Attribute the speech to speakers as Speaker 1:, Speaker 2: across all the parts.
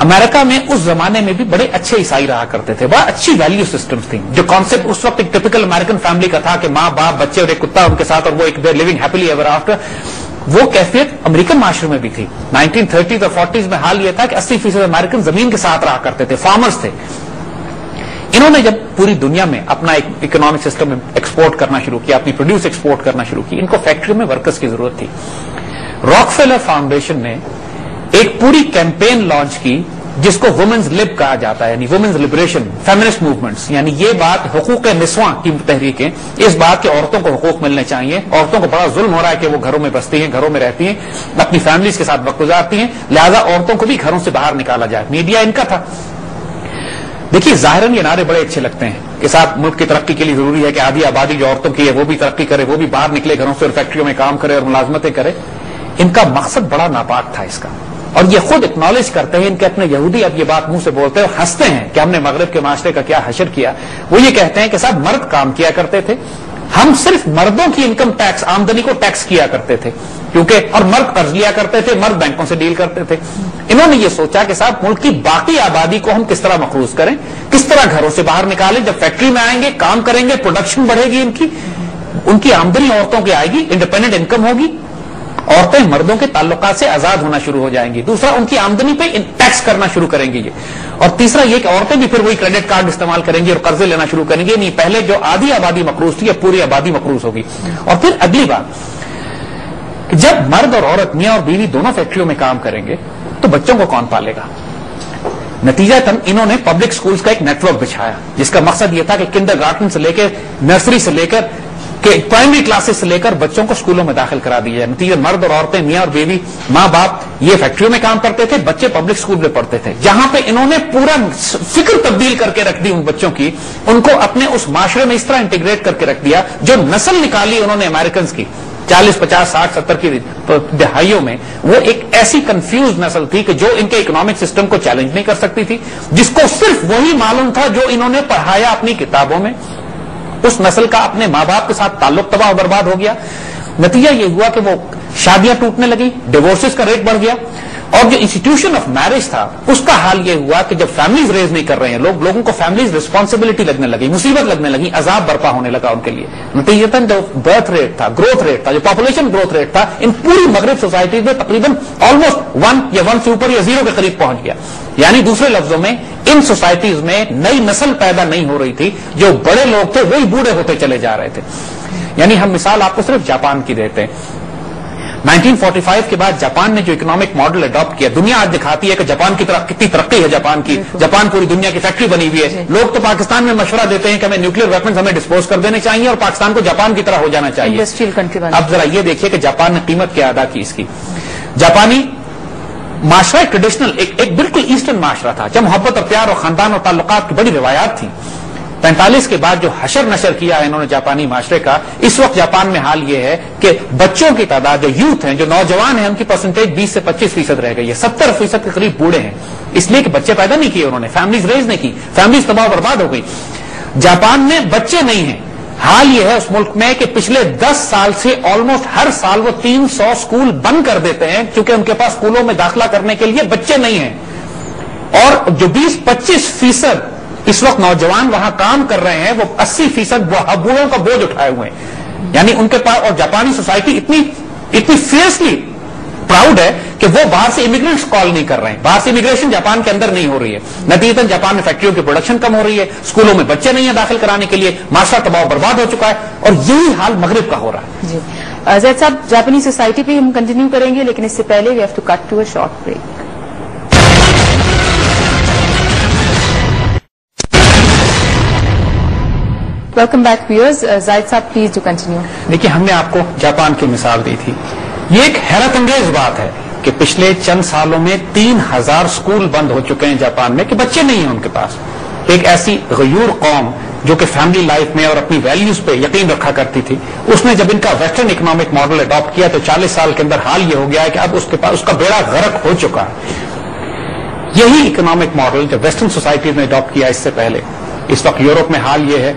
Speaker 1: امریکہ میں اس زمانے میں بھی بڑے اچھے عیسائی رہا کرتے تھے, بڑا اچھی ویلیو سسٹمز تھیں. جو کانسیپٹ اس وقت ایک ٹپیکل امریکن فیملی کا تھا کہ ماں باپ بچے اور ایک کتا ان کے ساتھ, اور وہ ایک لیونگ ہیپیلی ایور آفٹر, وہ کیفیت امریکن معاشرے میں بھی تھی. 1930s اور 40s میں حال یہ تھا کہ 80% امریکن زمین کے ساتھ رہا کرتے تھے, فارمرز تھے. انہوں نے جب پوری دنیا میں اپنا ایک اکنامک سسٹم ایکسپورٹ کرنا شروع کیا, اپنی پروڈیوس ایکسپورٹ کرنا شروع کی, ان کو فیکٹری میں ورکرز کی ضرورت تھی. راکفیلر فاؤنڈیشن نے ایک پوری کیمپین لانچ کی جس کو وومنز لب کہا جاتا ہے, یعنی وومنز لبریشن, فیمنسٹ موومنٹس. یعنی یہ بات حقوق نسواں کی تحریکیں, اس بات کہ عورتوں کو حقوق ملنے چاہیے, عورتوں کو بڑا ظلم ہو رہا ہے کہ وہ گھروں میں بستی ہیں, گھروں میں رہتی ہیں, اپنی فیملیز کے ساتھ وقت گزارتی ہیں, لہذا عورتوں کو بھی گھروں سے باہر نکالا جائے. میڈیا ان کا تھا. دیکھیے ظاہراً یہ نعرے بڑے اچھے لگتے ہیں کہ صاحب ملک کی ترقی کے لیے ضروری ہے کہ آدھی آبادی جو عورتوں کی ہے وہ بھی ترقی کرے, وہ بھی باہر نکلے گھروں سے اور فیکٹریوں میں کام کرے اور ملازمتیں کرے. ان کا مقصد بڑا ناپاک تھا اس کا, اور یہ خود اکنالج کرتے ہیں. ان کے اپنے یہودی اب یہ بات منہ سے بولتے ہیں اور ہنستے ہیں کہ ہم نے مغرب کے معاشرے کا کیا حشر کیا. وہ یہ کہتے ہیں کہ صاحب مرد کام کیا کرتے تھے, ہم صرف مردوں کی انکم ٹیکس, آمدنی کو ٹیکس کیا کرتے تھے, کیونکہ اور مرد قرض لیا کرتے تھے, مرد بینکوں سے ڈیل کرتے تھے. انہوں نے یہ سوچا کہ صاحب ملک کی باقی آبادی کو ہم کس طرح مقروض کریں, کس طرح گھروں سے باہر نکالیں. جب فیکٹری میں آئیں گے, کام کریں گے, پروڈکشن بڑھے گی, ان کی آمدنی عورتوں کی آئے گی, انڈیپینڈنٹ انکم ہوگی, عورتیں مردوں کے تعلقات سے آزاد ہونا شروع ہو جائیں گی. دوسرا, ان کی آمدنی پہ ٹیکس کرنا شروع کریں گی یہ. اور تیسرا یہ کہ عورتیں بھی پھر وہی کریڈٹ کارڈ استعمال کریں گی اور قرضے لینا شروع کریں گی. نہیں, پہلے جو آدھی آبادی مقروض تھی, پوری آبادی مقروض ہوگی. اور پھر اگلی بات, جب مرد اور عورت, میاں اور بیوی دونوں فیکٹریوں میں کام کریں گے تو بچوں کو کون پالے گا؟ نتیجتاً انہوں نے پبلک سکولز کا ایک نیٹ ورک بچھایا جس کا مقصد یہ تھا کہ کنڈر گارٹن سے لے کے نرسری سے لے کر کہ پرائمری کلاسز سے لے کر بچوں کو اسکولوں میں داخل کرا دیا جائے. نتیجہ مرد اور عورتیں, میاں اور بیوی, ماں باپ یہ فیکٹریوں میں کام کرتے تھے, بچے پبلک اسکول میں پڑھتے تھے, جہاں پہ انہوں نے پورا فکر تبدیل کر کے رکھ دی ان بچوں کی, ان کو اپنے اس معاشرے میں اس طرح انٹیگریٹ کر کے رکھ دیا. جو نسل نکالی انہوں نے امریکنز کی 40, 50, 60, 70 کی دہائیوں میں, وہ ایک ایسی کنفیوز نسل تھی کہ جو ان کے اکنامک سسٹم کو چیلنج نہیں کر سکتی تھی, جس کو صرف وہی معلوم تھا جو انہوں نے پڑھایا اپنی کتابوں میں. اس نسل کا اپنے ماں باپ کے ساتھ تعلق تباہ و برباد ہو گیا. نتیجہ یہ ہوا کہ وہ شادیاں ٹوٹنے لگی, ڈیورسز کا ریٹ بڑھ گیا, اور جو انسٹیٹیوشن آف میرج تھا اس کا حال یہ ہوا کہ جب فیملیز ریز نہیں کر رہے ہیں لوگوں کو فیملیز ریسپانسبلٹی لگنے لگی, مصیبت لگنے لگی, عذاب برپا ہونے لگا ان کے لیے. نتیجتاً جو برتھ ریٹ تھا, گروتھ ریٹ تھا, جو پاپولیشن گروتھ ریٹ تھا, ان پوری مغرب سوسائٹیز میں تقریباً آلموسٹ 1 یا 1 سے اوپر یا 0 کے قریب پہنچ گیا. یعنی دوسرے لفظوں میں ان سوسائٹیز میں نئی نسل پیدا نہیں ہو رہی تھی, جو بڑے لوگ تھے وہی بوڑھے ہوتے چلے جا رہے تھے. یعنی ہم مثال آپ کو صرف جاپان کی دیتے ہیں. 1945 کے بعد جاپان نے جو اکنامک ماڈل اڈاپٹ کیا, دنیا آج دکھاتی ہے کہ جاپان کی طرح کتنی ترقی ہے جاپان کی, جاپان پوری دنیا کی فیکٹری بنی ہوئی ہے. لوگ تو پاکستان میں مشورہ دیتے ہیں کہ ہمیں نیوکلیر ویپنز ہمیں ڈسپوز کر دینے چاہیے اور پاکستان کو جاپان کی طرح ہو جانا چاہیے.
Speaker 2: Industrial country.
Speaker 1: اب ذرا یہ دیکھیے کہ جاپان نے قیمت کیا ادا کی اس کی. جاپانی معاشرہ ٹریڈیشنل ایک بالکل ایسٹرن معاشرہ تھا, جب محبت اور پیار اور خاندان اور تعلقات کی بڑی روایات تھیں. 45 کے بعد جو حشر نشر کیا ہے انہوں نے جاپانی معاشرے کا, اس وقت جاپان میں حال یہ ہے کہ بچوں کی تعداد, جو یوتھ ہیں, جو نوجوان ہیں, ان کی پرسنٹیج 20 سے 25% رہ گئی ہے. 70% کے قریب بوڑھے ہیں, اس لیے کہ بچے پیدا نہیں کیے انہوں نے, فیملیز ریز نہیں کی, فیملیز تباہ برباد ہو گئی. جاپان میں بچے نہیں ہیں. حال یہ ہے اس ملک میں کہ پچھلے 10 سال سے آلموسٹ ہر سال وہ 300 اسکول بند کر دیتے ہیں کیونکہ ان کے پاس اسکولوں میں داخلہ کرنے کے لیے بچے نہیں ہیں. اور جو 20-25% اس وقت نوجوان وہاں کام کر رہے ہیں, وہ 80% بوڑھوں کا بوجھ اٹھائے ہوئے ہیں. یعنی ان کے پاس, اور جاپانی سوسائٹی اتنی فیئرسلی پراؤڈ ہے کہ وہ باہر سے امیگرینٹس کال نہیں کر رہے ہیں, باہر سے امیگریشن جاپان کے اندر نہیں ہو رہی ہے. نتیجتاً جاپان میں فیکٹریوں کی پروڈکشن کم ہو رہی ہے, اسکولوں میں بچے نہیں ہیں داخل کرانے کے لیے, معاشرہ تباہ و برباد ہو چکا ہے, اور یہی حال مغرب کا ہو رہا ہے.
Speaker 2: جی زید صاحب, جاپانی سوسائٹی پہ ہم کنٹینیو کریں گے, لیکن اس سے پہلے we have to cut to a short break. Welcome back viewers. Zahid sahab please do continue.
Speaker 1: دیکھیے, ہم نے آپ کو جاپان کی مثال دی تھی. یہ ایک حیرت انگیز بات ہے کہ پچھلے چند سالوں میں 3000 اسکول بند ہو چکے ہیں جاپان میں, کہ بچے نہیں ہیں ان کے پاس. ایک ایسی غیور قوم جو کہ فیملی لائف میں اور اپنی ویلیوز پہ یقین رکھا کرتی تھی, اس نے جب ان کا ویسٹرن اکنامک ماڈل اڈاپٹ کیا تو 40 سال کے اندر حال یہ ہو گیا ہے کہ اب اس کے پاس اس کا بیڑا غرق ہو چکا ہے. یہی اکنامک ماڈل جب ویسٹرن سوسائٹیز نے اڈاپٹ کیا اس سے پہلے, اس وقت یورپ میں حال یہ ہے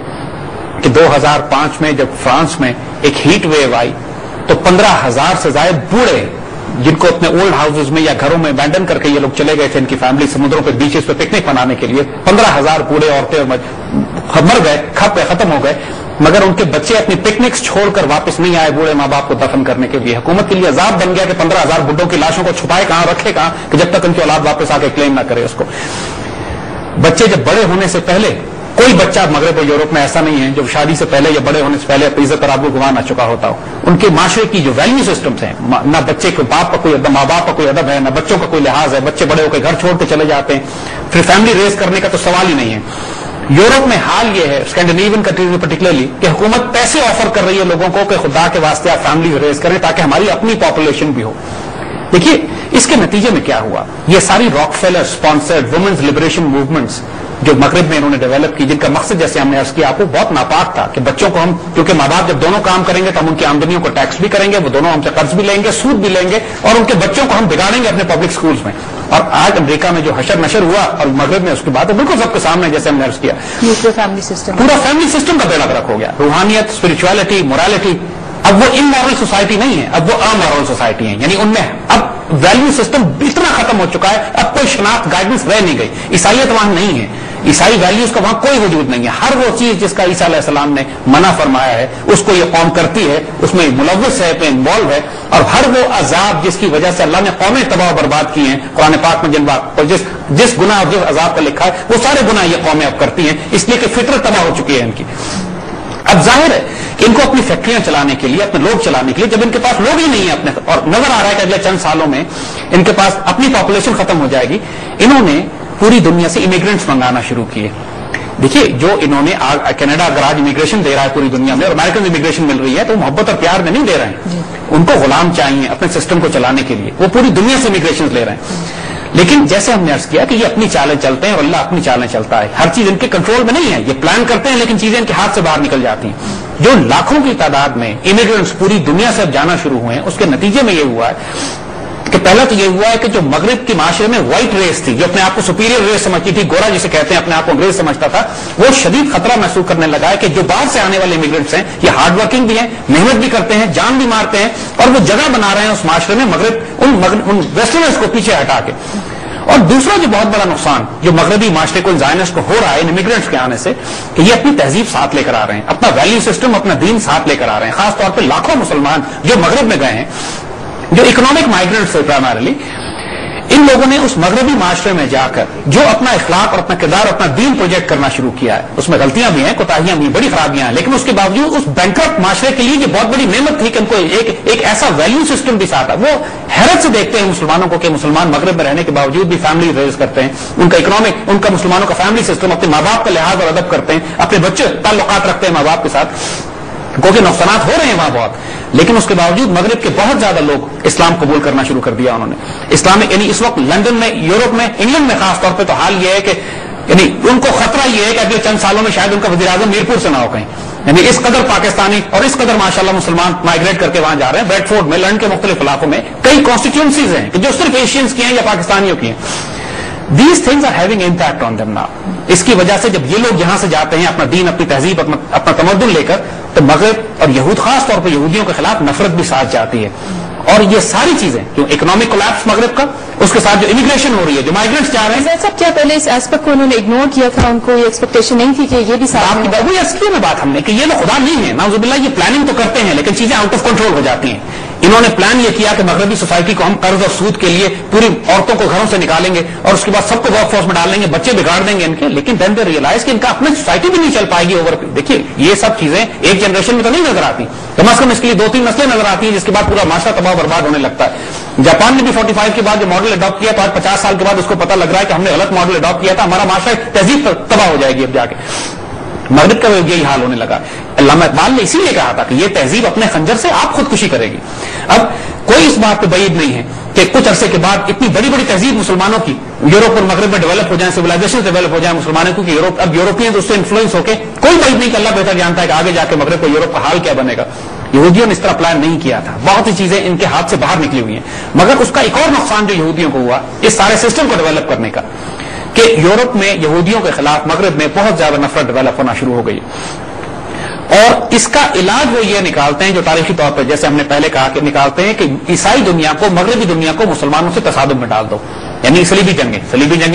Speaker 1: کہ 2005 میں جب فرانس میں ایک ہیٹ ویو آئی تو 15,000 سے زائد بوڑھے جن کو اپنے اولڈ ہاؤسز میں یا گھروں میں ابینڈن کر کے یہ لوگ چلے گئے تھے، ان کی فیملی سمندروں پہ بیچز پہ پکنک منانے کے لیے، 15,000 بوڑھے عورتیں مر گئے، کھپ گئے، ختم ہو گئے، مگر ان کے بچے اپنی پکنکس چھوڑ کر واپس نہیں آئے بوڑھے ماں باپ کو دفن کرنے کے لیے۔ حکومت کے لیے عذاب بن گیا کہ 15,000 بڈھوں کی لاشوں کو چھپائے کہاں، رکھے کہاں، کہ جب تک ان کی اولاد واپس آ کے کلیم نہ کرے اس کو۔ بچے جب بڑے ہونے سے پہلے، کوئی بچہ مغرب اور یورپ میں ایسا نہیں ہے جو شادی سے پہلے یا بڑے ہونے سے پہلے اپنی عزت اور آبرو گنوا نہ چکا ہوتا ہو۔ ان کے معاشرے کی جو ویلیو سسٹمز ہیں، نہ بچے کے باپ کا کوئی ادب، ماں باپ کا کوئی ادب ہے، نہ بچوں کا کوئی لحاظ ہے، بچے بڑے ہو کے گھر چھوڑ کے چلے جاتے ہیں، پھر فیملی ریز کرنے کا تو سوال ہی نہیں ہے۔ یورپ میں حال یہ ہے، اسکینڈینیوین کنٹریز میں پرٹیکولرلی، کہ حکومت پیسے آفر کر رہی ہے لوگوں کو کہ خدا کے واسطے آپ فیملی ریز کریں تاکہ ہماری اپنی پاپولیشن بھی ہو۔ دیکھیے اس کے نتیجے میں کیا ہوا، یہ ساری Rockefeller sponsored women's liberation movements جو مغرب میں انہوں نے ڈیولپ کی، جن کا مقصد جیسے ہم نے عرض کیا آپ کو بہت ناپاک تھا کہ بچوں کو ہم، کیونکہ ماں باپ جب دونوں کام کریں گے تو ہم ان کی آمدنیوں کو ٹیکس بھی کریں گے، وہ دونوں ہم سے قرض بھی لیں گے، سود بھی لیں گے، اور ان کے بچوں کو ہم بگاڑیں گے اپنے پبلک اسکولس میں۔ اور آج امریکہ میں جو حشر نشر ہوا اور مغرب میں اس کی بات ہے بالکل سب کے سامنے، جیسے ہم نے عرض کیا، پورا فیملی سسٹم کا بیڑا غرق ہو گیا۔ روحانیت، اسپرچویلٹی، مورالٹی، اب وہ امورل سوسائٹی نہیں ہے، اب وہ امورل سوسائٹی ہے، یعنی ان میں اب ویلیو سسٹم اتنا ختم ہو چکا ہے، اب کوئی شناخت گائیڈنس رہ نہیں گئی۔ عیسائیت وہاں نہیں ہے، عیسائی ویلیوز کا وہاں کوئی وجود نہیں ہے۔ ہر وہ چیز جس کا عیسیٰ علیہ السلام نے منع فرمایا ہے اس کو یہ قوم کرتی ہے، اس میں ملوث ہے، انوالو ہے، اور ہر وہ عذاب جس کی وجہ سے اللہ نے قومیں تباہ و برباد کی ہیں قرآن پاک میں، جن بات اور جس گناہ اور جس عذاب کا لکھا ہے وہ سارے گناہ یہ قومیں اب کرتی ہیں، اس لیے کہ فطرت تباہ ہو چکی ہے ان کی۔ اب ظاہر ہے کہ ان کو اپنی فیکٹریاں چلانے کے لیے، اپنے لوگ چلانے کے لیے، جب ان کے پاس لوگ ہی نہیں ہیں اپنے، اور نظر آ رہا ہے کہ اگلے چند سالوں میں ان کے پاس اپنی پاپولیشن ختم ہو جائے گی، انہوں نے پوری دنیا سے امیگرینٹس منگانا شروع کیے۔ دیکھیے جو انہوں نے کینیڈا اگر آج امیگریشن دے رہا ہے پوری دنیا میں، اور امریکن امیگریشن مل رہی ہے، تو محبت اور پیار میں نہیں دے رہے ہیں، ان کو غلام چاہیے اپنے سسٹم کو چلانے کے لیے، وہ پوری دنیا سے امیگریشن لے رہے ہیں۔ لیکن جیسے ہم نے عرض کیا کہ یہ اپنی چالیں چلتے ہیں اور اللہ اپنی چالیں چلتا ہے، ہر چیز ان کے کنٹرول میں نہیں ہے، یہ پلان کرتے ہیں لیکن چیزیں ان کے ہاتھ سے باہر نکل جاتی ہیں۔ جو لاکھوں کی تعداد میں امیگرینٹس پوری دنیا سے اب جانا شروع ہوئے ہیں، اس کے نتیجے میں یہ ہوا ہے کہ پہلا تو یہ ہوا ہے کہ جو مغرب کے معاشرے میں وائٹ ریس تھی، جو اپنے آپ کو سپیریئر ریس سمجھتی تھی، گورا جسے کہتے ہیں، اپنے آپ کو انگریز سمجھتا تھا، وہ شدید خطرہ محسوس کرنے لگا ہے کہ جو باہر سے آنے والے امیگرینٹس ہیں یہ ہارڈ ورکنگ بھی ہیں، محنت بھی کرتے ہیں، جان بھی مارتے ہیں، اور وہ جگہ بنا رہے ہیں اس معاشرے میں مغرب ان ویسٹرنرز کو پیچھے ہٹا کے۔ اور دوسرا جو بہت بڑا نقصان جو مغربی معاشرے کو زائنسٹ کو ہو رہا ہے ان امیگرینٹس کے آنے سے، کہ یہ اپنی تہذیب ساتھ لے کر آ رہے ہیں، اپنا ویلیو سسٹم، اپنا دین ساتھ لے کر آ رہے ہیں۔ خاص طور پہ لاکھوں مسلمان جو مغرب میں گئے ہیں، جو اکنامک مائیگرینٹس ہیں پرائمرلی، ان لوگوں نے اس مغربی معاشرے میں جا کر جو اپنا اخلاق اور اپنا کردار اور اپنا دین پروجیکٹ کرنا شروع کیا ہے، اس میں غلطیاں بھی ہیں، کوتاہیاں بھی ہیں، بڑی خرابیاں ہیں، لیکن اس کے باوجود اس بینکرپٹ معاشرے کے لیے یہ بہت بڑی نعمت تھی کہ ان کو ایک ایسا ویلیو سسٹم بھی ساتھ ہے۔ وہ حیرت سے دیکھتے ہیں مسلمانوں کو کہ مسلمان مغرب میں رہنے کے باوجود بھی فیملی ریز کرتے ہیں، ان کا اکنامک، ان کا مسلمانوں کا فیملی سسٹم، اپنے ماں باپ کا لحاظ اور ادب کرتے ہیں، اپنے بچے تعلقات رکھتے ہیں ماں باپ کے ساتھ، کیونکہ نقصانات ہو رہے ہیں وہاں بہت، لیکن اس کے باوجود مغرب کے بہت زیادہ لوگ اسلام قبول کرنا شروع کر دیا انہوں نے۔ اسلامک یعنی اس وقت لندن میں، یورپ میں، انگلینڈ میں خاص طور پہ تو حال یہ ہے کہ یعنی ان کو خطرہ یہ ہے کہ اگلے چند سالوں میں شاید ان کا وزیر اعظم میرپور سے نہ ہو کہیں، یعنی اس قدر پاکستانی اور اس قدر ماشاءاللہ مسلمان مائگریٹ کر کے وہاں جا رہے ہیں۔ بریڈ فورڈ میں، لندن کے مختلف علاقوں میں کئی کانسٹیٹیوئنسیز ہیں کہ جو صرف ایشینز کی ہیں یا پاکستانیوں کی ہیں۔ These things are having impact on them now۔ اس کی وجہ سے جب یہ لوگ یہاں سے جاتے ہیں اپنا دین، اپنی تہذیب، اپنا تمدن لے کر، تو مغرب اور یہود خاص طور پر یہودیوں کے خلاف نفرت بھی ساتھ جاتی ہے۔ اور یہ ساری چیزیں جو اکنامک کولیپس مغرب کا، اس کے ساتھ جو امیگریشن ہو رہی ہے، جو مائیگرینٹس جا رہے ہیں،
Speaker 2: سب کیا پہلے اس ایسپیکٹ کو انہوں نے اگنور کیا تھا، ان کو یہ ایکسپیکٹیشن نہیں تھی کہ یہ بھی ساتھ
Speaker 1: آپ کی بات ہوئی اس میں بات ہم نے کہ یہ لوگ خدا نہیں ہے، نعوذ باللہ، یہ پلاننگ تو کرتے ہیں لیکن چیزیں آؤٹ آف کنٹرول ہو جاتی ہیں۔ انہوں نے پلان یہ کیا کہ مغربی سوسائٹی کو ہم قرض اور سود کے لیے پوری عورتوں کو گھروں سے نکالیں گے اور اس کے بعد سب کو ورک فورس میں ڈال دیں گے، بچے بگاڑ دیں گے ان کے، لیکن دین دے ریئلائز کہ ان کا اپنی سوسائٹی بھی نہیں چل پائے گی اوور۔ دیکھیے یہ سب چیزیں ایک جنریشن میں تو نہیں نظر آتی، کم از کم اس کے لیے 2-3 نسلیں نظر آتی ہیں، جس کے بعد پورا معاشرہ تباہ برباد ہونے لگتا ہے۔ جاپان نے بھی 45 کے بعد جو ماڈل اڈاپٹ کیا، تو آج 50 سال کے بعد اس کو پتہ لگ رہا ہے کہ ہم نے غلط ماڈل اڈاپٹ کیا تھا، ہمارا معاشرہ تہذیب تباہ ہو جائے گی اب جا کے۔ مغرب کا یہی حال ہونے لگا۔ علامہ اقبال نے اسی لیے کہا تھا کہ یہ تہذیب اپنے خنجر سے آپ خودکشی کرے گی۔ اب کوئی اس بات پہ بعید نہیں ہے کہ کچھ عرصے کے بعد اتنی بڑی بڑی تہذیب مسلمانوں کی یورپ اور مغرب میں ڈیولپ ہو جائیں، سویلائزیشن ڈیولپ ہو جائیں مسلمانوں کی، یورپ اب یورپین اس سے انفلوئنس ہو کے، کوئی بعید نہیں کہ اللہ بہتر جانتا ہے کہ آگے جا کے مغرب کو یورپ کا حال کیا بنے گا۔ یہودیوں نے اس طرح پلان نہیں کیا تھا، بہت سی چیزیں ان کے ہاتھ سے باہر نکلی ہوئی ہیں، مگر اس کا ایک اور نقصان جو یہودیوں کو ہوا اس سارے سسٹم کو ڈیولپ کرنے کا، کہ یورپ میں یہودیوں کے خلاف مغرب میں بہت زیادہ نفرت ڈیولپ ہونا شروع ہو گئی۔ اور اس کا علاج وہ یہ نکالتے ہیں جو تاریخی طور پر جیسے ہم نے پہلے کہا کہ نکالتے ہیں کہ عیسائی دنیا کو مغربی دنیا کو مسلمانوں سے تصادم میں ڈال دو. یعنی صلیبی جنگیں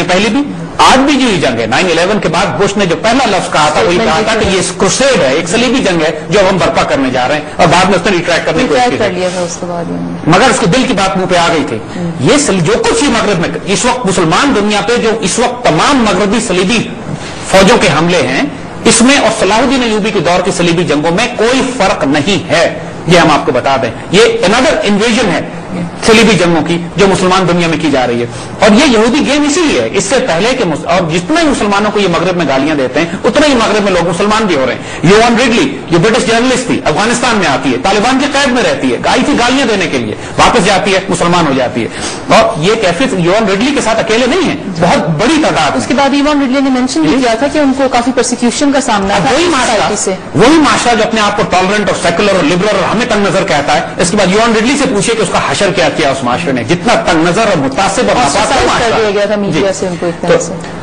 Speaker 1: پہلی بھی آج بھی جو یہ جنگ ہے 9/11 کے بعد بش نے جو پہلا لفظ کہا تھا وہی کہا تھا کہ یہ کروسیڈ ہے, ایک صلیبی جنگ ہے جو ہم برپا کرنے جا رہے ہیں, اور بعد میں اس نے ریٹریکٹ کرنے کی کوشش کی مگر اس کے دل کی بات منہ پہ آ گئی تھی. یہ جو کچھ ہی مغرب میں اس وقت مسلمان دنیا پہ جو اس وقت تمام مغربی صلیبی فوجوں کے حملے ہیں اس میں اور صلاح الدین ایوبی کے دور کی صلیبی جنگوں میں کوئی فرق نہیں ہے, یہ ہم آپ کو بتا دیں. یہ انادر انویژن ہے صلیبی جنگوں کی جو مسلمان دنیا میں کی جا رہی ہے, اور یہ یہودی گیم اسی لیے ہے. اس سے پہلے کہ اور جتنا ہی مسلمانوں کو یہ مغرب میں گالیاں دیتے ہیں اتنا ہی مغرب میں لوگ مسلمان بھی ہو رہے ہیں. یوان ریڈلی جو برٹش جرنلسٹ تھی افغانستان میں آتی ہے, طالبان کی قید میں رہتی ہے, آئی تھی گالیاں دینے کے لیے, واپس جاتی ہے مسلمان ہو جاتی ہے. اور یہ کیفیت یوان ریڈلی کے ساتھ اکیلے نہیں ہے, بہت بڑی تعداد.
Speaker 2: اس کے بعد یوان ریڈلی نے مینشن بھی کیا تھا کہ ان کو کافی پرسیکیوشن کا سامنا تھا.
Speaker 1: وہی معاشرہ جو اپنے آپ کو ٹالرنٹ اور سیکولر اور لبرل اور ہمیں تنگ نظر کہتا ہے, اس کے بعد یوان ریڈلی سے پوچھے کہ اس کا حشر کیا کیا اس معاشرے نے, جتنا تنگ نظر اور متاثر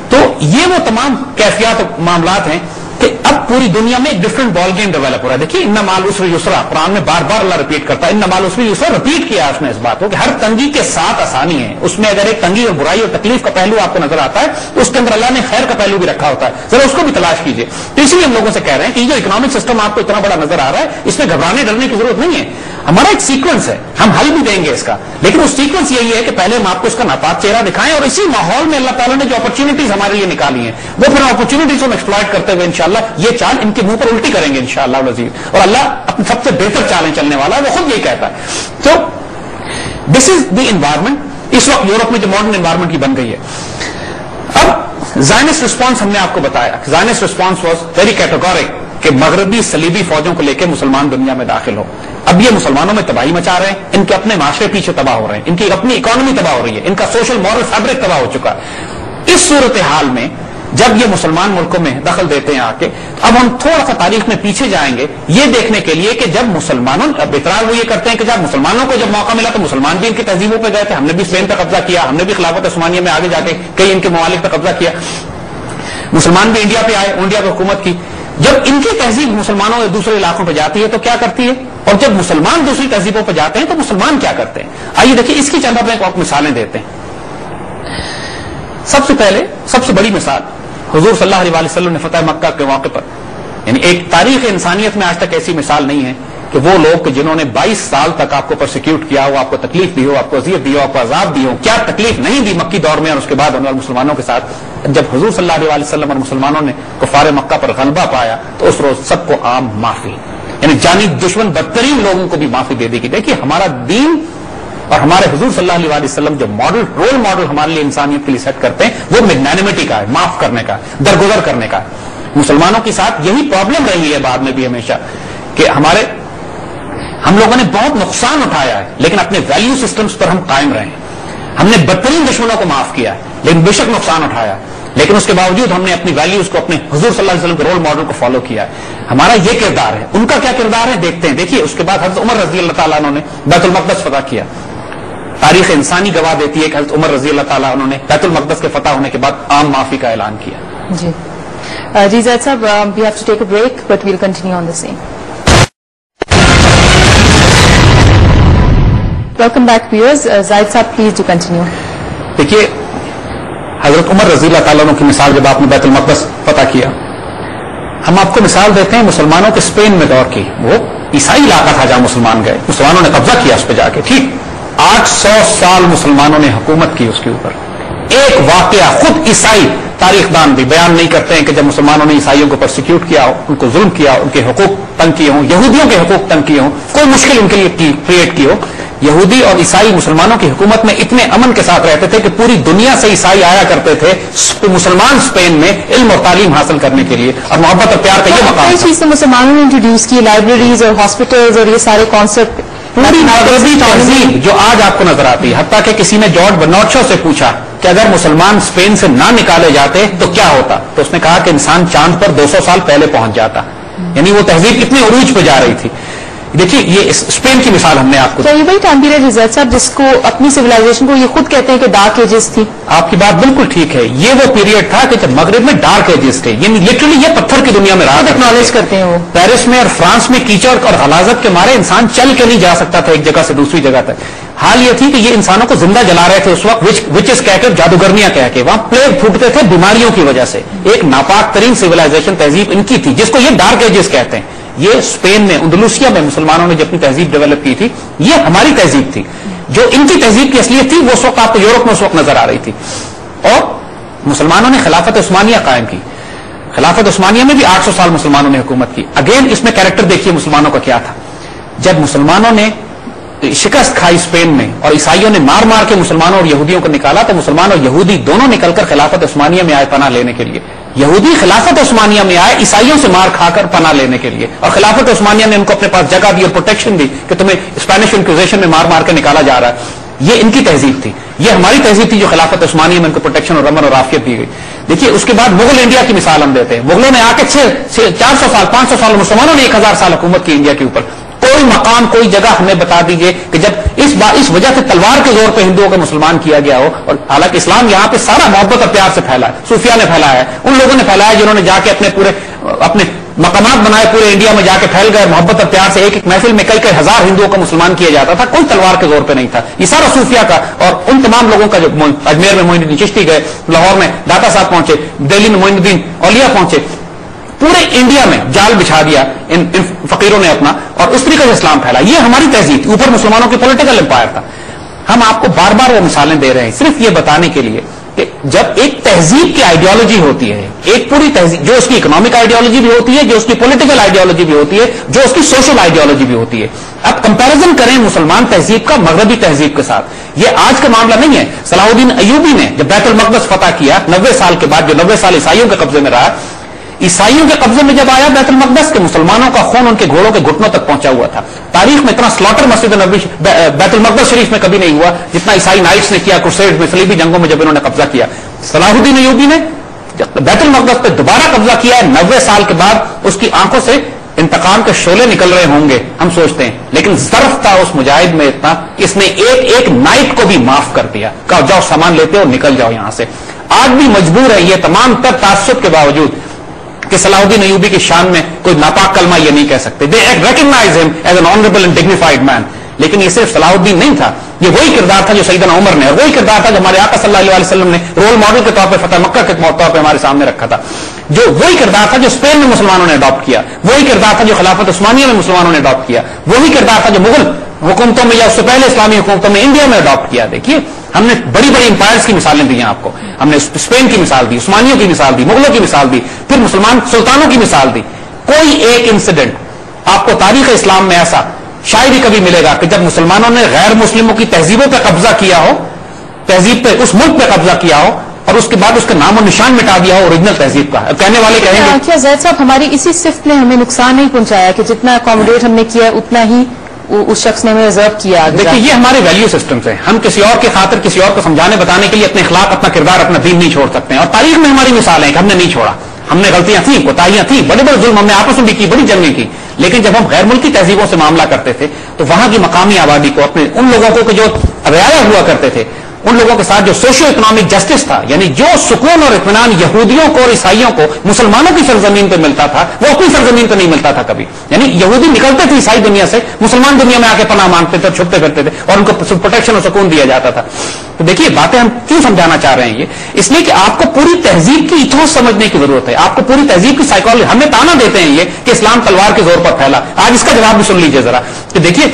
Speaker 1: تو یہ وہ تمام کیفیات اور معاملات ہیں کہ اب پوری دنیا میں ایک ڈفرنٹ بال گیم ڈیولپ ہو رہا ہے. دیکھیے ان مال عسر یسرا قرآن میں بار بار اللہ ریپیٹ کرتا ہے, ان مال عسر یسرا ریپیٹ کیا اس نے اس بات کو کہ ہر تنگی کے ساتھ آسانی ہے. اس میں اگر ایک تنگی اور برائی اور تکلیف کا پہلو آپ کو نظر آتا ہے تو اس کے اندر اللہ نے خیر کا پہلو بھی رکھا ہوتا ہے, ذرا اس کو بھی تلاش کیجیے. تو اسی لیے ہم لوگوں سے کہہ رہے ہیں کہ جو اکنامک سسٹم آپ کو اتنا بڑا نظر آ رہا ہے اس میں گھبرانے ڈرنے کی ضرورت نہیں ہے. ہمارا ایک سیکوینس ہے, ہم حل بھی دیں گے اس کا, لیکن اس سیکوینس یہی ہے کہ پہلے ہم آپ کو اس کا ناپاک چہرہ دکھائیں, اور اسی ماحول میں اللہ تعالیٰ نے جو اپرچونیٹیز ہمارے لیے نکالی ہیں وہ پھر اپرچونیٹیز کو ایکسپلائٹ کرتے ہوئے انشاءاللہ یہ چال ان کے منہ پر الٹی کریں گے انشاءاللہ العزیز. اور اللہ اپنے سب سے بہتر چالیں چلنے والا ہے, وہ خود یہی کہتا ہے. تو دس از دی انوائرمنٹ اس وقت یورپ میں جو ماڈرن انوائرمنٹ کی بن گئی ہے. اب زائنسٹ رسپانس ہم نے آپ کو بتایا, زائنسٹ رسپانس واز ویری کیٹیگورک کہ مغربی صلیبی فوجوں کو لے کے مسلمان دنیا میں داخل ہو. اب یہ مسلمانوں میں تباہی مچا رہے ہیں, ان کے اپنے معاشرے پیچھے تباہ ہو رہے ہیں, ان کی اپنی اکانومی تباہ ہو رہی ہے, ان کا سوشل مورل فیبرک تباہ ہو چکا ہے. اس صورتحال میں جب یہ مسلمان ملکوں میں دخل دیتے ہیں آ کے, اب ہم تھوڑا سا تاریخ میں پیچھے جائیں گے یہ دیکھنے کے لیے کہ جب مسلمانوں اعتراض وہ یہ کرتے ہیں کہ جب مسلمانوں کو جب موقع ملا تو مسلمان بھی ان کی تہذیبوں پہ گئے تھے, ہم نے بھی اسپین پہ قبضہ کیا, ہم نے بھی خلافت عثمانیہ میں آگے جا کے کئی ان کے ممالک پہ قبضہ کیا, مسلمان بھی انڈیا پہ آئے, انڈیا پہ حکومت کی. جب ان کی تہذیب مسلمانوں کے دوسرے علاقوں پہ جاتی ہے تو کیا کرتی ہے, اور جب مسلمان دوسری تہذیبوں پہ جاتے ہیں تو مسلمان کیا کرتے ہیں. آئیے دیکھیے اس کی چند آپ مثالیں دیتے ہیں. سب سے پہلے سب سے بڑی مثال حضور صلی اللہ علیہ وسلم نے فتح مکہ کے موقع پر, یعنی ایک تاریخ انسانیت میں آج تک ایسی مثال نہیں ہے کہ وہ لوگ جنہوں نے 22 سال تک آپ کو پرسیکیوٹ کیا ہو, آپ کو تکلیف دی ہو, آپ کو اذیت دی ہو, آپ کو عذاب دی ہو, کیا تکلیف نہیں دی مکی دور میں اور اس کے بعد مسلمانوں کے ساتھ, جب حضور صلی اللہ علیہ وسلم اور مسلمانوں نے کفار مکہ پر غلبہ پایا تو اس روز سب کو عام معافی, یعنی جانی دشمن بدترین لوگوں کو بھی معافی دے دی گئی. دیکھیے ہمارا دین اور ہمارے حضور صلی اللہ علیہ وسلم جو ماڈل رول ماڈل ہمارے لیے انسانیت کے لیے سیٹ کرتے ہیں وہ میگنانیمٹی کا ہے, معاف کرنے کا, درگزر کرنے کا. مسلمانوں کے ساتھ یہی پرابلم رہی ہے بعد میں بھی ہمیشہ کہ ہم لوگوں نے بہت نقصان اٹھایا ہے لیکن اپنے ویلیو سسٹمز پر ہم قائم رہے ہیں. ہم نے بدترین دشمنوں کو معاف کیا ہے لیکن بے شک نقصان اٹھایا, لیکن اس کے باوجود ہم نے اپنی ویلیوز کو, اپنے حضور صلی اللہ علیہ وسلم کے رول ماڈل کو فالو کیا ہے. ہمارا یہ کردار ہے, ان کا کیا کردار ہے دیکھتے ہیں. دیکھیے اس کے بعد حضرت عمر رضی اللہ تعالیٰ عنہ نے بیت المقدس فتح کیا. تاریخ انسانی گواہ دیتی ہے کہ حضرت عمر رضی اللہ تعالیٰ عنہ نے بیت المقدس کے فتح ہونے کے بعد عام معافی کا اعلان کیا.
Speaker 2: جی Zaid sahab, we have to take a break but we'll continue on the same. Welcome back viewers. Zaid sahab please do continue.
Speaker 1: دیکھیے حضرت عمر رضی اللہ تعالیٰ عنہ کی مثال جب آپ نے بیت المقدس فتح کیا, ہم آپ کو مثال دیتے ہیں مسلمانوں کے اسپین میں دور کی. وہ عیسائی علاقہ تھا جہاں مسلمان گئے, مسلمانوں نے قبضہ کیا اس پہ جا کے, ٹھیک 800 سال مسلمانوں نے حکومت کی اس کے اوپر. ایک واقعہ خود عیسائی تاریخ دان بھی بیان نہیں کرتے ہیں کہ جب مسلمانوں نے عیسائیوں کو پرسیکیوٹ کیا ہو, ان کو ظلم کیا ہو, ان کے حقوق تنگ کیے ہوں, یہودیوں کے حقوق تنگ کیے ہوں, کوئی مشکل ان کے لیے کریٹ کی ہو. یہودی اور عیسائی مسلمانوں کی حکومت میں اتنے امن کے ساتھ رہتے تھے کہ پوری دنیا سے عیسائی آیا کرتے تھے مسلمان اسپین میں علم اور تعلیم حاصل کرنے کے لیے, اور محبت اور پیار کا یہ مقام.
Speaker 2: چیز سے مسلمانوں نے انٹروڈیوس کی, لائبریریز اور ہاسپٹلز اور یہ سارے کانسیپٹ,
Speaker 1: پوری مغربی تہذیب جو آج آپ کو نظر آتی ہے. حتیٰ کہ کسی نے جارج برنارڈ شاء سے پوچھا کہ اگر مسلمان اسپین سے نہ نکالے جاتے تو کیا ہوتا, تو اس نے کہا کہ انسان چاند پر 200 سال پہلے پہنچ جاتا. یعنی وہ تہذیب کتنے عروج پہ جا رہی تھی. دیکھیے یہ اسپین کی مثال ہم نے آپ کو.
Speaker 2: کیا یہ وہی ٹائم پیریڈ ہے زید صاحب جس کو اپنی سویلائزیشن کو یہ خود کہتے ہیں کہ ڈارک ایجز تھی؟
Speaker 1: آپ کی بات بالکل ٹھیک ہے. یہ وہ پیریڈ تھا کہ جب مغرب میں ڈارک ایجز تھے, یعنی لٹرلی یہ پتھر کی دنیا میں رہا.
Speaker 2: ایکنالج کرتے ہیں وہ
Speaker 1: پیرس میں اور فرانس میں کیچڑ اور غلاظت کے مارے انسان چل کے نہیں جا سکتا تھا ایک جگہ سے دوسری جگہ تک. حال یہ تھی کہ یہ انسانوں کو زندہ جلا رہے تھے اس وقت, وچز کہہ کر, جادوگرنیاں کہہ کے. وہاں پلیگ پھوٹتے تھے بیماریوں کی وجہ سے. ایک ناپاک ترین سویلائزیشن تہذیب ان کی تھی جس کو یہ ڈارک ایجز کہتے ہیں. یہ اسپین میں اندلوسیا میں مسلمانوں نے جو اپنی تہذیب ڈیولپ کی تھی, یہ ہماری تہذیب تھی. جو ان کی تہذیب کی اصلیت تھی وہ اس وقت آپ کو یورپ میں اس وقت نظر آ رہی تھی. اور مسلمانوں نے خلافت عثمانیہ قائم کی. خلافت عثمانیہ میں بھی 800 سال مسلمانوں نے حکومت کی. اگین اس میں کیریکٹر دیکھیے مسلمانوں کا کیا تھا. جب مسلمانوں نے شکست کھائی اسپین میں اور عیسائیوں نے مار مار کے مسلمانوں اور یہودیوں کو نکالا, تو مسلمان اور یہودی دونوں نکل کر خلافت عثمانیہ میں آئے پناہ لینے کے لیے. یہودی خلافت عثمانیہ میں آئے عیسائیوں سے مار کھا کر پناہ لینے کے لیے, اور خلافت عثمانیہ نے ان کو اپنے پاس جگہ دی اور پروٹیکشن دی کہ تمہیں اسپینش انکویزیشن میں مار مار کے نکالا جا رہا ہے. یہ ان کی تہذیب تھی. یہ ہماری تہذیب تھی جو خلافت عثمانیہ میں ان کو پروٹیکشن اور امن اور عافیت دی گئی. دیکھیے اس کے بعد مغل انڈیا کی مثال ہم دیتے ہیں. مغلوں نے آ کے 400 سال 500 سال, مسلمانوں نے 1000 سال حکومت کی انڈیا کے اوپر. کوئی مقام کوئی جگہ ہمیں بتا دیجئے کہ جب اس وجہ سے تلوار کے زور پہ ہندوؤں کو مسلمان کیا گیا ہو. اور حالانکہ اسلام یہاں پہ سارا محبت اور پیار سے پھیلا ہے. صوفیہ نے پھیلایا ہے, ان لوگوں نے پھیلایا جنہوں نے جا کے اپنے مقامات بنائے پورے انڈیا میں, جا کے پھیل گئے محبت اور پیار سے. ایک محفل میں کئی ہزار ہندوؤں کو مسلمان کیا جاتا تھا, کوئی تلوار کے زور پہ نہیں تھا. یہ سارا صوفیہ کا اور ان تمام لوگوں کا. جو اجمیر میں معین الدین چشتی گئے, لاہور میں داتا صاحب پہنچے, دہلی میں معین الدین اولیاء پہنچے, پورے انڈیا میں جال بچھا دیا ان فقیروں نے اپنا, اور اس طریقے سے اسلام پھیلا. یہ ہماری تہذیب تھی. اوپر مسلمانوں کی پولیٹیکل امپائر تھا. ہم آپ کو بار بار وہ مثالیں دے رہے ہیں صرف یہ بتانے کے لیے کہ جب ایک تہذیب کی آئیڈیالوجی ہوتی ہے, ایک پوری تہذیب, جو اس کی اکنامک آئیڈیالوجی بھی ہوتی ہے, جو اس کی پولیٹیکل آئیڈیالوجی بھی ہوتی ہے, جو اس کی سوشل آئیڈیالوجی بھی ہوتی ہے. اب کمپیرزن کریں مسلمان تہذیب کا مغربی تہذیب کے ساتھ. یہ آج کا معاملہ نہیں ہے. صلاح الدین ایوبی نے جب بیت المقدس فتح کیا 90 سال کے بعد, جو 90 سال عیسائیوں کے قبضے میں رہا, عیسائیوں کے قبضے میں جب آیا بیت المقدس کے, مسلمانوں کا خون ان کے گھوڑوں کے گھٹنوں تک پہنچا ہوا تھا. تاریخ میں اتنا سلاٹر مسجد نبوی بیت المقدس شریف میں کبھی نہیں ہوا جتنا عیسائی نائٹس نے کیا کروسیڈ میں, صلیبی جنگوں میں جب انہوں نے قبضہ کیا. صلاح الدین ایوبی نے بیت المقدس پہ دوبارہ قبضہ کیا ہے 90 سال کے بعد. اس کی آنکھوں سے انتقام کے شعلے نکل رہے ہوں گے ہم سوچتے ہیں, لیکن ظرف تھا اس مجاہد میں اتنا کہ اس نے ایک نائٹ کو بھی معاف کر دیا. کہا جاؤ سامان لیتے ہو نکل جاؤ یہاں سے. آج بھی مجبور ہے یہ تمام تر تعصب کے باوجود کہ صلاح الدین ایوبی کی شان میں کوئی ناپاک کلمہ یہ نہیں کہہ سکتے. They recognise him as an honourable and dignified man. لیکن یہ صرف صلاح الدین نہیں تھا, یہ وہی کردار تھا جو سیدنا عمر نے, اور وہی کردار تھا جو ہمارے آقا صلی اللہ علیہ وسلم نے رول ماڈل کے طور پہ فتح مکہ کے طور پہ ہمارے سامنے رکھا تھا. جو وہی کردار تھا جو اسپین میں مسلمانوں نے اڈاپٹ کیا, وہی کردار تھا جو خلافت عثمانیہ میں مسلمانوں نے اڈاپٹ کیا, وہی کردار تھا جو مغل حکومتوں میں یا اس سے پہلے اسلامی حکومتوں میں انڈیا میں اڈاپٹ کیا. دیکھیے ہم نے بڑی بڑی امپائرز کی مثالیں دی ہیں آپ کو. ہم نے اسپین کی مثال دی, عثمانیوں کی مثال دی, مغلوں کی مثال دی, پھر مسلمان سلطانوں کی مثال دی. کوئی ایک انسیڈنٹ آپ کو تاریخ اسلام میں ایسا شاید ہی کبھی ملے گا کہ جب مسلمانوں نے غیر مسلموں کی تہذیبوں پہ قبضہ کیا ہو, تہذیب پہ, اس ملک پہ قبضہ کیا ہو, اور اس کے بعد اس کا نام و نشان مٹا دیا ہو اوریجنل تہذیب کا. کہنے والے کہیں گے
Speaker 2: کیا زید صاحب ہماری اسی صفت نے ہمیں نقصان نہیں پہنچایا کہ جتنا اکوموڈیٹ ہم نے کیا اتنا ہی اس شخص نے ہمیں ریزرو کیا؟
Speaker 1: دیکھیے یہ ہمارے ویلیو سسٹمز ہیں. ہم کسی اور کے خاطر کسی اور کو سمجھانے بتانے کے لیے اپنے اخلاق, اپنا کردار, اپنا دین نہیں چھوڑ سکتے ہیں. اور تاریخ میں ہماری مثال ہے کہ ہم نے نہیں چھوڑا. ہم نے غلطیاں تھیں, کوتاہیاں تھیں, بڑے بڑے ظلم ہم نے آپس میں بھی کی, بڑی جنگیں کی. لیکن جب ہم غیر ملکی تہذیبوں سے معاملہ کرتے تھے تو وہاں کی مقامی آبادی کو, اپنے ان لوگوں کو جو رعایا ہوا کرتے تھے, ان لوگوں کے ساتھ جو سوشو اکنامک جسٹس تھا, یعنی جو سکون اور اطمینان یہودیوں کو اور عیسائیوں کو مسلمانوں کی سرزمین پہ ملتا تھا وہ اپنی سرزمین پہ نہیں ملتا تھا کبھی. یعنی یہودی نکلتے تھے عیسائی دنیا سے, مسلمان دنیا میں آ کے پناہ مانگتے تھے, چھپتے پھرتے تھے, اور ان کو پروٹیکشن اور سکون دیا جاتا تھا. تو دیکھیے باتیں ہم کیوں سمجھانا چاہ رہے ہیں یہ, اس لیے کہ آپ کو پوری تہذیب کی ایتھوس سمجھنے کی ضرورت ہے. آپ کو پوری تہذیب کی سائیکالوجی, ہمیں تانا دیتے ہیں یہ کہ اسلام تلوار کے زور پر پھیلا. آج اس کا جواب بھی سن لیجیے ذرا کہ دیکھیے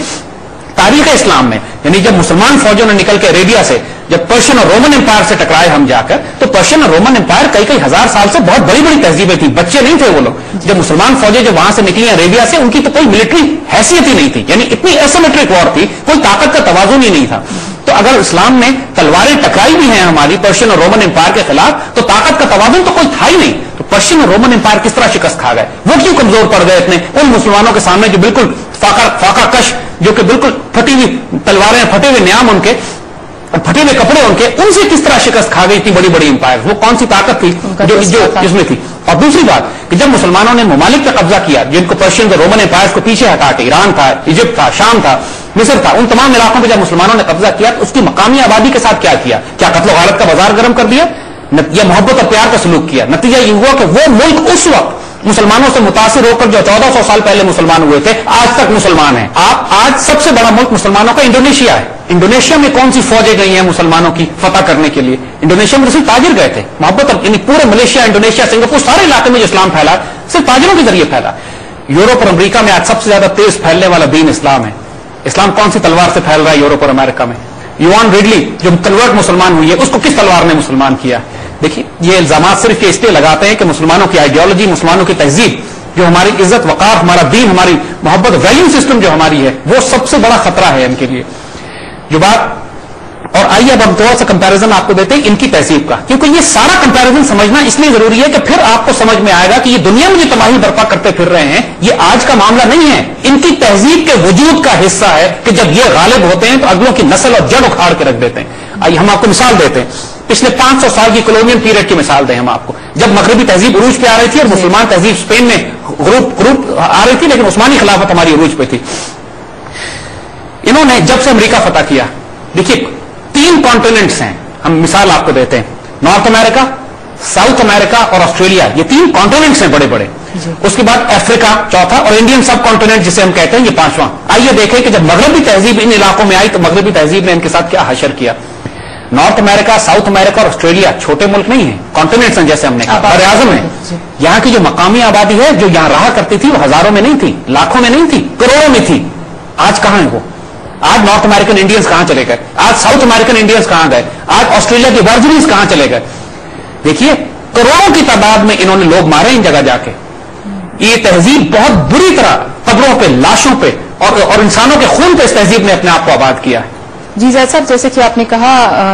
Speaker 1: تاریخ اسلام میں, یعنی جب مسلمان فوجوں نے نکل کے عربیہ سے جب پرشین اور رومن امپائر سے ٹکرائے ہم جا کر, تو پرشین اور رومن امپائر کئی ہزار سال سے بہت بڑی بڑی تہذیبیں تھیں, بچے نہیں تھے وہ لوگ. جب مسلمان فوجیں جب وہاں سے نکلی عربیہ سے, ان کی تو کوئی ملٹری حیثیت ہی نہیں تھی, یعنی اتنی ایسیمیٹرک وار تھی, کوئی طاقت کا توازن ہی نہیں تھا. تو اگر اسلام نے تلواریں ٹکرائی بھی ہیں ہماری پرشین اور رومن امپائر کے خلاف, تو طاقت کا توازن تو کوئی تھا ہی نہیں. تو پرشین اور رومن امپائر کس طرح شکست کھا گئے, وہ کیوں کمزور پڑ گئے اتنے ان مسلمانوں کے سامنے جو بالکل فاقہ کش, جو کہ بالکل پھٹی ہوئی تلواریں, پھٹے ہوئے نیام ان کے, پھٹے ہوئے کپڑے ان کے, ان سے کس طرح شکست کھا گئی اتنی بڑی بڑی امپائر. وہ کون سی طاقت تھی جو جس میں تھی.
Speaker 3: اور دوسری بات کہ جب مسلمانوں نے ممالک پہ قبضہ کیا جن کو پرشین اور رومن امپائر کو پیچھے ہٹا کے ایران تھا، ایجپٹ تھا، شام تھا، مصر تھا، ان تمام علاقوں پہ جب مسلمانوں نے قبضہ کیا تو اس کی مقامی آبادی کے ساتھ کیا قتل و غارت کا بازار گرم کر دیا یا محبت اور پیار کا سلوک کیا؟ نتیجہ یہ ہوا کہ وہ ملک اس وقت مسلمانوں سے متاثر ہو کر جو 1400 سال پہلے مسلمان ہوئے تھے آج تک مسلمان ہیں. آپ آج سب سے بڑا ملک مسلمانوں کا انڈونیشیا ہے. انڈونیشیا میں کون سی فوجیں گئی ہیں مسلمانوں کی فتح کرنے کے لیے؟ انڈونیشیا میں صرف تاجر گئے تھے. محبت یعنی پورے ملیشیا، انڈونیشیا، سنگاپور، سارے علاقے میں جو اسلام پھیلا صرف تاجروں کے ذریعے پھیلا. یورپ اور امریکہ میں آج سب سے زیادہ تیز پھیلنے والا دین اسلام ہے. اسلام کون سی تلوار سے پھیل رہا ہے یورپ اور امریکہ میں؟ یوان ریڈلی جو کنورٹ مسلمان ہوئی ہے اس کو کس تلوار نے مسلمان کیا؟ دیکھیے یہ الزامات صرف اس لیے لگاتے ہیں کہ مسلمانوں کی آئیڈیالوجی، مسلمانوں کی تہذیب، جو ہماری عزت وقار، ہمارا دین، ہماری محبت، ویلیو سسٹم جو ہماری ہے وہ سب سے بڑا خطرہ ہے ان کے لیے. جو بات اور آئیے اب ہم تھوڑا سا کمپیرزن آپ کو دیتے ہیں ان کی تہذیب کا، کیونکہ یہ سارا کمپیرزن سمجھنا اس لیے ضروری ہے کہ پھر آپ کو سمجھ میں آئے گا کہ یہ دنیا میں جو تباہی برپا کرتے پھر رہے ہیں یہ آج کا معاملہ نہیں ہے، ان کی تہذیب کے وجود کا حصہ ہے کہ جب یہ غالب ہوتے ہیں تو اگلوں کی نسل اور جڑ اکھاڑ کے رکھ دیتے ہیں. آئیے ہم آپ کو مثال دیتے ہیں. پچھلے 500 سال کی کولونیل پیریڈ کی مثال دیں ہم آپ کو، جب مغربی تہذیب عروج پہ آ رہی تھی اور مسلمان تہذیب اسپین میں غروب آ رہی تھی، لیکن عثمانی خلافت ہماری عروج پہ تھی. انہوں نے جب سے امریکہ فتح کیا، دیکھیے 3 کانٹیننٹس ہیں، ہم مثال آپ کو دیتے ہیں، نارتھ امریکہ، ساؤتھ امریکہ اور آسٹریلیا، یہ 3 کانٹیننٹس ہیں بڑے بڑے. اس کے بعد افریقہ چوتھا اور انڈین سب کانٹیننٹ جسے ہم کہتے ہیں یہ 5واں. آئیے دیکھیں کہ جب مغربی تہذیب ان علاقوں میں آئی تو مغربی تہذیب نے ان کے ساتھ کیا حشر کیا. نارتھ امریکہ، ساؤتھ امریکہ اور آسٹریلیا چھوٹے ملک نہیں ہیں، کانٹیننٹس ہیں جیسے ہم نے کہا، بر اعظم ہیں. یہاں کی جو مقامی آبادی ہے جو یہاں رہا کرتی تھی وہ ہزاروں میں نہیں تھی، لاکھوں میں نہیں تھی، کروڑوں میں تھی. آج کہاں ہے وہ؟ آج نارتھ امریکن انڈینز کہاں چلے گئے؟ آج ساؤتھ امریکن انڈینز کہاں گئے؟ آج آسٹریلیا کے ورجنز کہاں چلے گئے؟ دیکھیے کروڑوں کی تعداد میں انہوں نے لوگ مارے ان جگہ جا کے. یہ تہذیب بہت بری طرح قبروں پہ، لاشوں پہ اور انسانوں کے خون پہ اس تہذیب نے اپنے آپ کو آباد کیا ہے.
Speaker 2: جی زید صاحب، جیسے کہ آپ نے کہا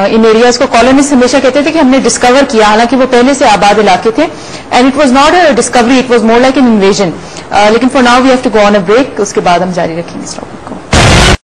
Speaker 2: ان ایریاز کو کالونسٹ ہمیشہ کہتے تھے کہ ہم نے ڈسکور کیا، حالانکہ وہ پہلے سے آباد علاقے تھے. And it was not a discovery, it was more like an invasion. لیکن for now we have to go on a break, اس کے بعد ہم جاری رکھیں گے اس ٹاپک.